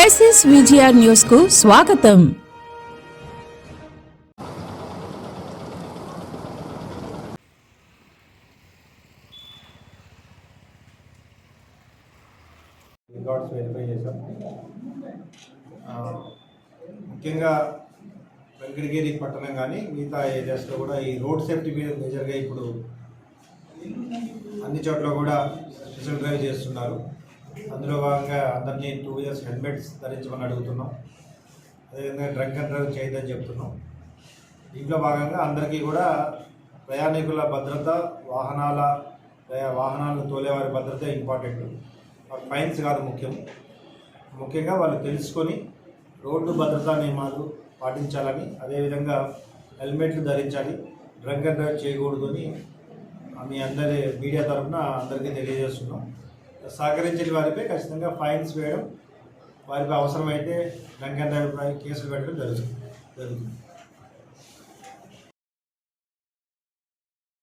SSVGR news కు స్వాగతం. Records verify చేశాం. ముఖ్యంగా వెంకటగిరి పట్టణం కానీ మిగతా ఏరియాస్లో కూడా ఈ రోడ్ సేఫ్టీ మీద మేజర్గా ఇప్పుడు అన్ని చోట్ల కూడా స్పెషల్ డ్రైవ్ చేస్తున్నారు. అందులో భాగంగా అందరినీ 2 ఇయర్స్ హెల్మెట్స్ ధరించమని అడుగుతున్నాం. అదేవిధంగా డ్రంక్ అండ్ డ్రైవ్ చేయొద్దని చెప్తున్నాం. దీంట్లో భాగంగా అందరికీ కూడా ప్రయాణికుల భద్రత, వాహనాలు తోలేవారి భద్రత ఇంపార్టెంట్. ఫైన్స్ కాదు ముఖ్యంగా వాళ్ళు తెలుసుకొని రోడ్డు భద్రతా నియమాలు పాటించాలని, అదేవిధంగా హెల్మెట్లు ధరించాలి, డ్రంక్ అండ్ డ్రైవ్ చేయకూడదు అని మీ అందరి మీడియా తరఫున అందరికీ తెలియజేస్తున్నాం. సహకరించిన వారిపై ఖచ్చితంగా ఫైన్స్ వేయడం, వారిపై అవసరమైతే డ్రంక్ అండ్ డ్రైవ్ కేసులు పెట్టడం జరుగుతుంది.